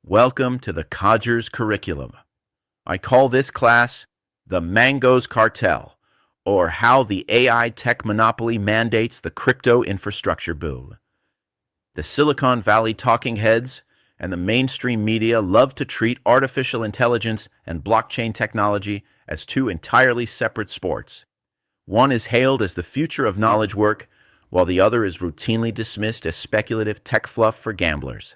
Welcome to the Codgers curriculum. I call this class the MANGOS Cartel, or How the AI Tech Monopoly Mandates the Crypto Infrastructure Boom. The Silicon Valley talking heads and the mainstream media love to treat artificial intelligence and blockchain technology as two entirely separate sports. One is hailed as the future of knowledge work, while the other is routinely dismissed as speculative tech fluff for gamblers.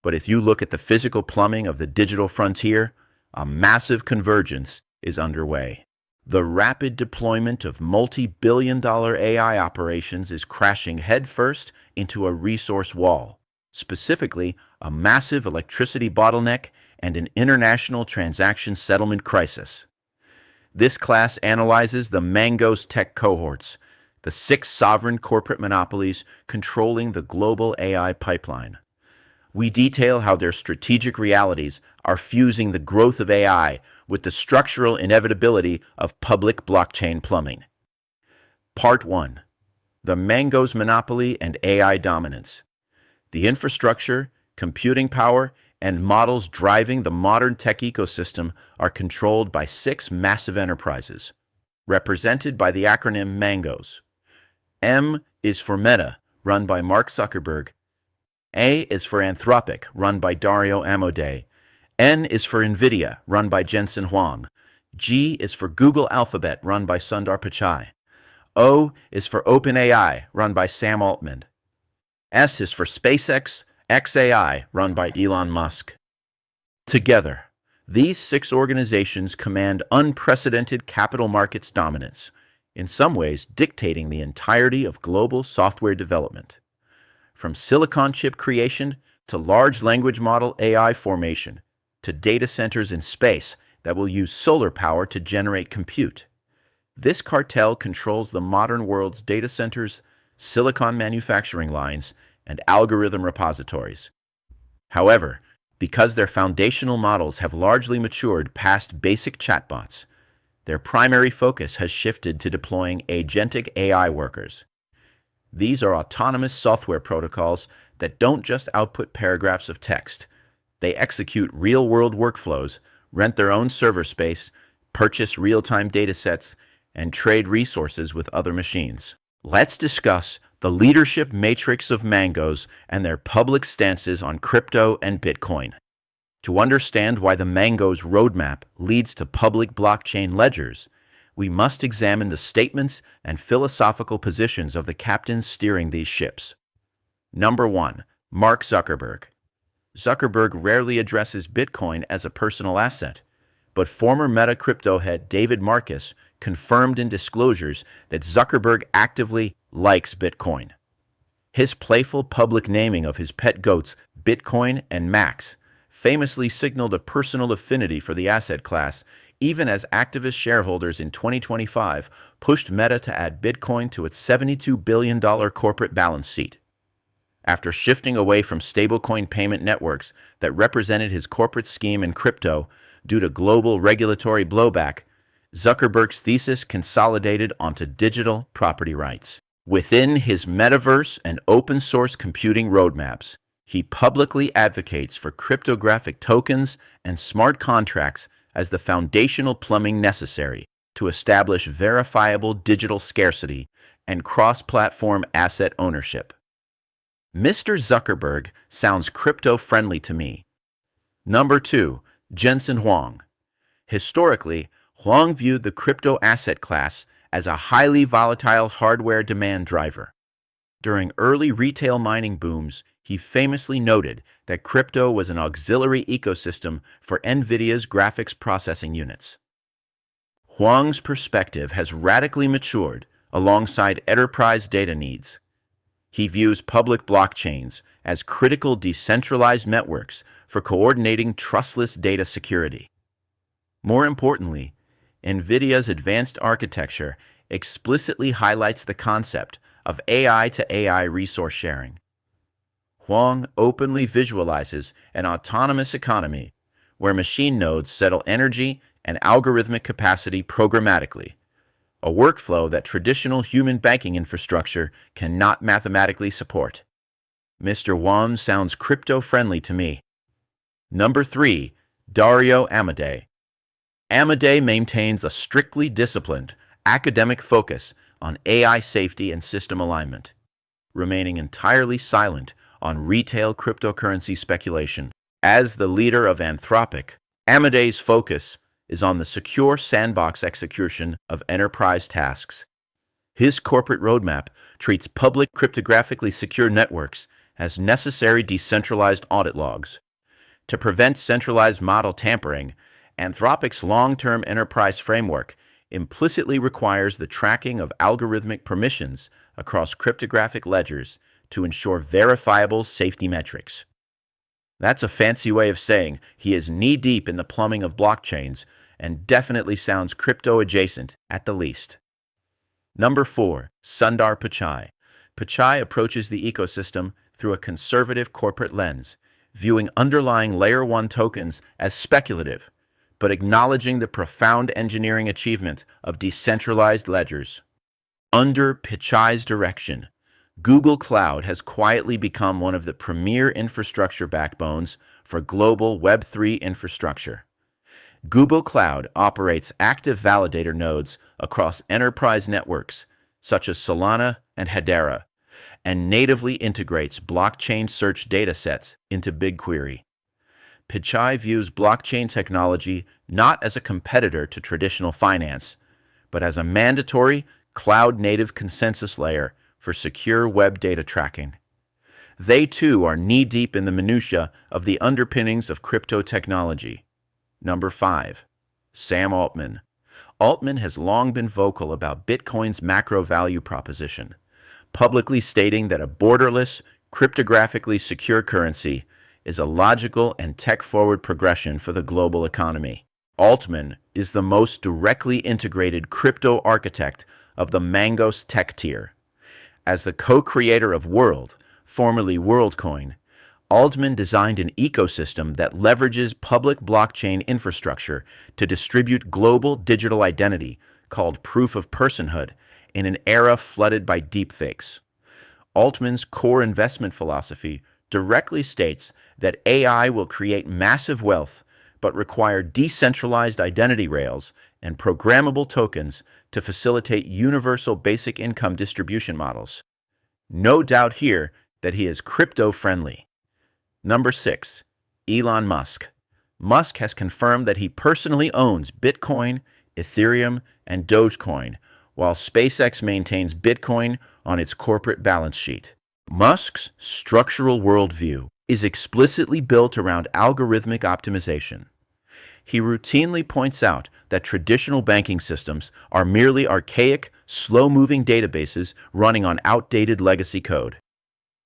But if you look at the physical plumbing of the digital frontier, a massive convergence is underway. The rapid deployment of multi-billion-dollar AI operations is crashing headfirst into a resource wall, specifically a massive electricity bottleneck and an international transaction settlement crisis. This class analyzes the MANGOS tech cohorts, the 6 sovereign corporate monopolies controlling the global AI pipeline. We detail how their strategic realities are fusing the growth of AI with the structural inevitability of public blockchain plumbing. Part 1. The MANGOS Monopoly and AI Dominance. The infrastructure, computing power, and models driving the modern tech ecosystem are controlled by 6 massive enterprises, represented by the acronym MANGOS. M is for Meta, run by Mark Zuckerberg. A is for Anthropic, run by Dario Amodei. N is for NVIDIA, run by Jensen Huang. G is for Google Alphabet, run by Sundar Pichai. O is for OpenAI, run by Sam Altman. S is for SpaceX, xAI, run by Elon Musk. Together, these 6 organizations command unprecedented capital markets dominance, in some ways dictating the entirety of global software development. From silicon chip creation to large language model AI formation to data centers in space that will use solar power to generate compute. This cartel controls the modern world's data centers, silicon manufacturing lines, and algorithm repositories. However, because their foundational models have largely matured past basic chatbots, their primary focus has shifted to deploying agentic AI workers. These are autonomous software protocols that don't just output paragraphs of text. They execute real-world workflows, rent their own server space, purchase real-time datasets, and trade resources with other machines. Let's discuss the leadership matrix of MANGOS and their public stances on crypto and Bitcoin. To understand why the MANGOS roadmap leads to public blockchain ledgers, we must examine the statements and philosophical positions of the captains steering these ships. Number 1. Mark Zuckerberg. Zuckerberg rarely addresses Bitcoin as a personal asset, but former Meta crypto head David Marcus confirmed in disclosures that Zuckerberg actively likes Bitcoin. His playful public naming of his pet goats, Bitcoin and Max, famously signaled a personal affinity for the asset class, even as activist shareholders in 2025 pushed Meta to add Bitcoin to its $72 billion corporate balance sheet. After shifting away from stablecoin payment networks that represented his corporate scheme in crypto due to global regulatory blowback, Zuckerberg's thesis consolidated onto digital property rights. Within his metaverse and open-source computing roadmaps, he publicly advocates for cryptographic tokens and smart contracts as the foundational plumbing necessary to establish verifiable digital scarcity and cross-platform asset ownership. Mr. Zuckerberg sounds crypto-friendly to me. Number 2. Jensen Huang. Historically, Huang viewed the crypto asset class as a highly volatile hardware demand driver. During early retail mining booms, he famously noted that crypto was an auxiliary ecosystem for NVIDIA's graphics processing units. Huang's perspective has radically matured alongside enterprise data needs. He views public blockchains as critical decentralized networks for coordinating trustless data security. More importantly, NVIDIA's advanced architecture explicitly highlights the concept of AI-to-AI resource sharing. Huang openly visualizes an autonomous economy where machine nodes settle energy and algorithmic capacity programmatically, a workflow that traditional human banking infrastructure cannot mathematically support. Mr. Huang sounds crypto-friendly to me. Number 3. Dario Amodei. Amodei maintains a strictly disciplined, academic focus on AI safety and system alignment, remaining entirely silent on retail cryptocurrency speculation. As the leader of Anthropic, Amodei's focus is on the secure sandbox execution of enterprise tasks. His corporate roadmap treats public cryptographically secure networks as necessary decentralized audit logs. To prevent centralized model tampering, Anthropic's long-term enterprise framework implicitly requires the tracking of algorithmic permissions across cryptographic ledgers to ensure verifiable safety metrics. That's a fancy way of saying he is knee-deep in the plumbing of blockchains and definitely sounds crypto-adjacent at the least. Number 4. Sundar Pichai. Pichai approaches the ecosystem through a conservative corporate lens, viewing underlying Layer 1 tokens as speculative, but acknowledging the profound engineering achievement of decentralized ledgers. Under Pichai's direction, Google Cloud has quietly become one of the premier infrastructure backbones for global Web3 infrastructure. Google Cloud operates active validator nodes across enterprise networks such as Solana and Hedera, and natively integrates blockchain search datasets into BigQuery. Pichai views blockchain technology not as a competitor to traditional finance, but as a mandatory cloud-native consensus layer for secure web data tracking. They too are knee-deep in the minutiae of the underpinnings of crypto technology. Number 5. Sam Altman. Altman has long been vocal about Bitcoin's macro value proposition, publicly stating that a borderless, cryptographically secure currency is a logical and tech-forward progression for the global economy. Altman is the most directly integrated crypto architect of the MANGOS tech tier. As the co-creator of World, formerly WorldCoin, Altman designed an ecosystem that leverages public blockchain infrastructure to distribute global digital identity called proof of personhood in an era flooded by deepfakes. Altman's core investment philosophy directly states that AI will create massive wealth but require decentralized identity rails and programmable tokens to facilitate universal basic income distribution models. No doubt here that he is crypto-friendly. Number 6. Elon Musk. Musk has confirmed that he personally owns Bitcoin, Ethereum, and Dogecoin, while SpaceX maintains Bitcoin on its corporate balance sheet. Musk's structural worldview is explicitly built around algorithmic optimization. He routinely points out that traditional banking systems are merely archaic, slow-moving databases running on outdated legacy code.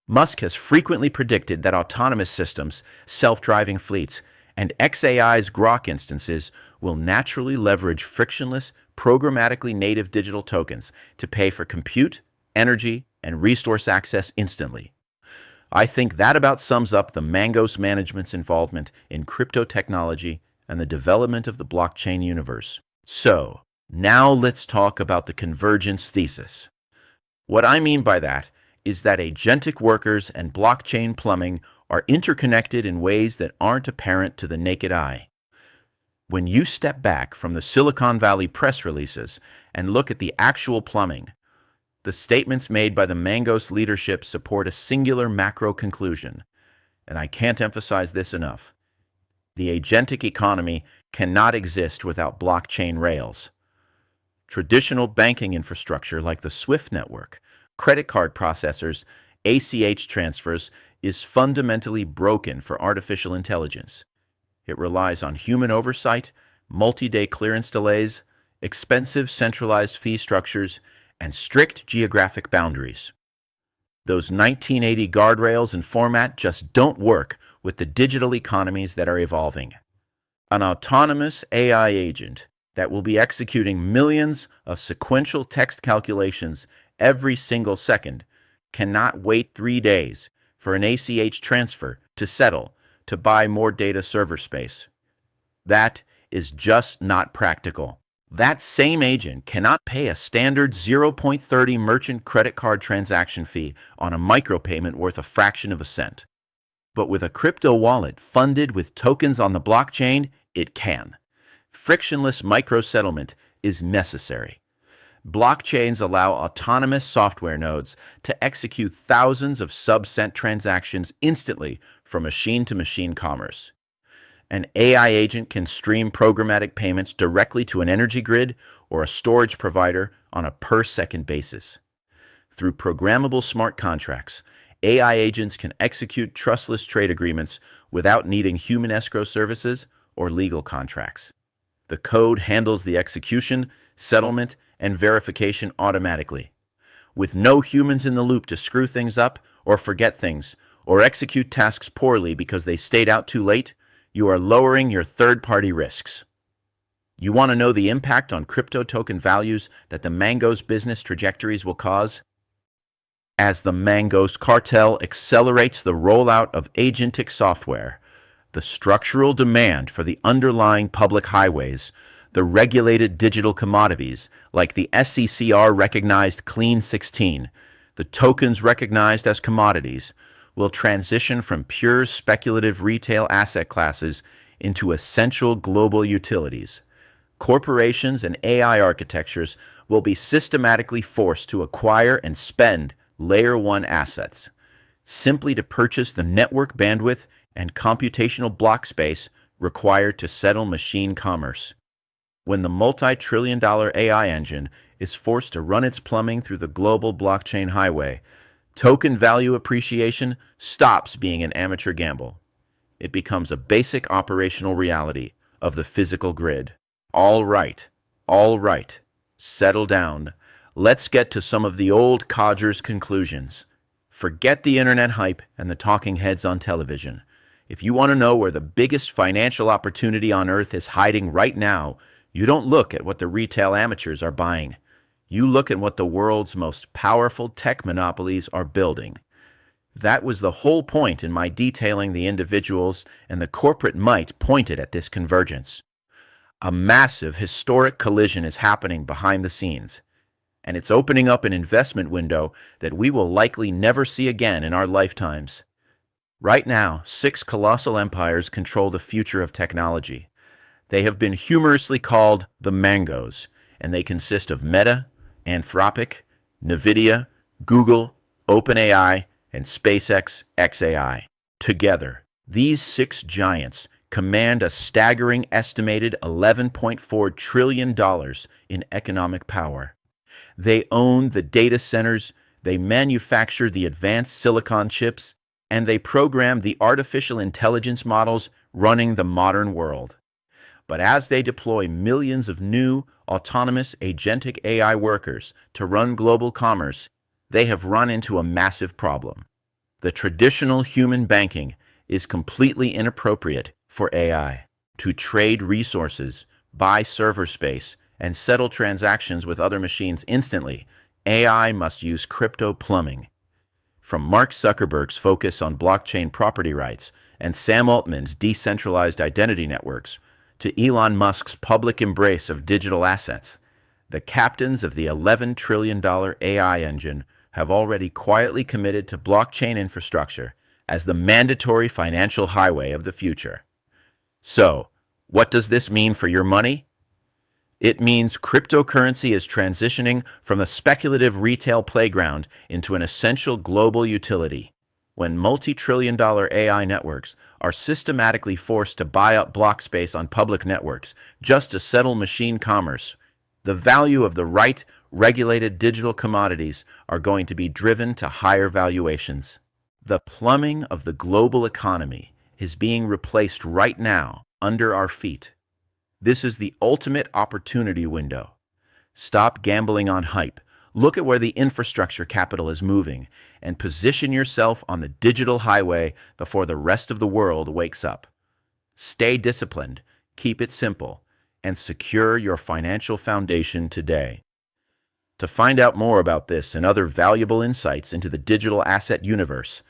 Musk has frequently predicted that autonomous systems, self-driving fleets, and xAI's Grok instances will naturally leverage frictionless, programmatically native digital tokens to pay for compute, energy, and resource access instantly. I think that about sums up the MANGOS management's involvement in crypto technology and the development of the blockchain universe. So, now let's talk about the convergence thesis. What I mean by that is that agentic workers and blockchain plumbing are interconnected in ways that aren't apparent to the naked eye. When you step back from the Silicon Valley press releases and look at the actual plumbing, the statements made by the MANGOS leadership support a singular macro conclusion, and I can't emphasize this enough. The agentic economy cannot exist without blockchain rails. Traditional banking infrastructure like the SWIFT network, credit card processors, ACH transfers is fundamentally broken for artificial intelligence. It relies on human oversight, multi-day clearance delays, expensive centralized fee structures, and strict geographic boundaries. Those 1980 guardrails and format just don't work with the digital economies that are evolving. An autonomous AI agent that will be executing millions of sequential text calculations every single second cannot wait 3 days for an ACH transfer to settle to buy more data server space. That is just not practical. That same agent cannot pay a standard 0.30 merchant credit card transaction fee on a micropayment worth a fraction of a cent. But with a crypto wallet funded with tokens on the blockchain, it can. Frictionless micro-settlement is necessary. Blockchains allow autonomous software nodes to execute thousands of sub-cent transactions instantly from machine-to-machine commerce. An AI agent can stream programmatic payments directly to an energy grid or a storage provider on a per-second basis. Through programmable smart contracts, AI agents can execute trustless trade agreements without needing human escrow services or legal contracts. The code handles the execution, settlement, and verification automatically, with no humans in the loop to screw things up or forget things or execute tasks poorly because they stayed out too late. You are lowering your third-party risks. You want to know the impact on crypto token values that the MANGOS business trajectories will cause? As the MANGOS cartel accelerates the rollout of agentic software, the structural demand for the underlying public highways, the regulated digital commodities like the SECR-recognized Clean 16, the tokens recognized as commodities, will transition from pure speculative retail asset classes into essential global utilities. Corporations and AI architectures will be systematically forced to acquire and spend Layer 1 assets, simply to purchase the network bandwidth and computational block space required to settle machine commerce. When the multi-trillion-dollar AI engine is forced to run its plumbing through the global blockchain highway, token value appreciation stops being an amateur gamble. It becomes a basic operational reality of the physical grid. All right, settle down. Let's get to some of the old codgers' conclusions. Forget the internet hype and the talking heads on television. If you want to know where the biggest financial opportunity on earth is hiding right now, you don't look at what the retail amateurs are buying. You look at what the world's most powerful tech monopolies are building. That was the whole point in my detailing the individuals and the corporate might pointed at this convergence. A massive historic collision is happening behind the scenes, and it's opening up an investment window that we will likely never see again in our lifetimes. Right now, 6 colossal empires control the future of technology. They have been humorously called the MANGOS, and they consist of Meta, Anthropic, NVIDIA, Google, OpenAI, and SpaceX XAI. Together, these 6 giants command a staggering estimated $11.4 trillion in economic power. They own the data centers, they manufacture the advanced silicon chips, and they program the artificial intelligence models running the modern world. But as they deploy millions of new, autonomous, agentic AI workers to run global commerce, they have run into a massive problem. The traditional human banking is completely inappropriate for AI. To trade resources, buy server space, and settle transactions with other machines instantly, AI must use crypto plumbing. From Mark Zuckerberg's focus on blockchain property rights and Sam Altman's decentralized identity networks, to Elon Musk's public embrace of digital assets, the captains of the $11 trillion AI engine have already quietly committed to blockchain infrastructure as the mandatory financial highway of the future. So, what does this mean for your money? It means cryptocurrency is transitioning from a speculative retail playground into an essential global utility. When multi-trillion-dollar AI networks are systematically forced to buy up block space on public networks just to settle machine commerce, the value of the right, regulated digital commodities are going to be driven to higher valuations. The plumbing of the global economy is being replaced right now under our feet. This is the ultimate opportunity window. Stop gambling on hype. Look at where the infrastructure capital is moving and position yourself on the digital highway before the rest of the world wakes up. Stay disciplined, keep it simple, and secure your financial foundation today. To find out more about this and other valuable insights into the digital asset universe,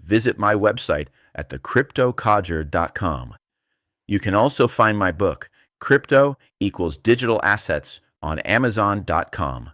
visit my website at thecryptocodger.com. You can also find my book, Crypto Equals Digital Assets, on Amazon.com.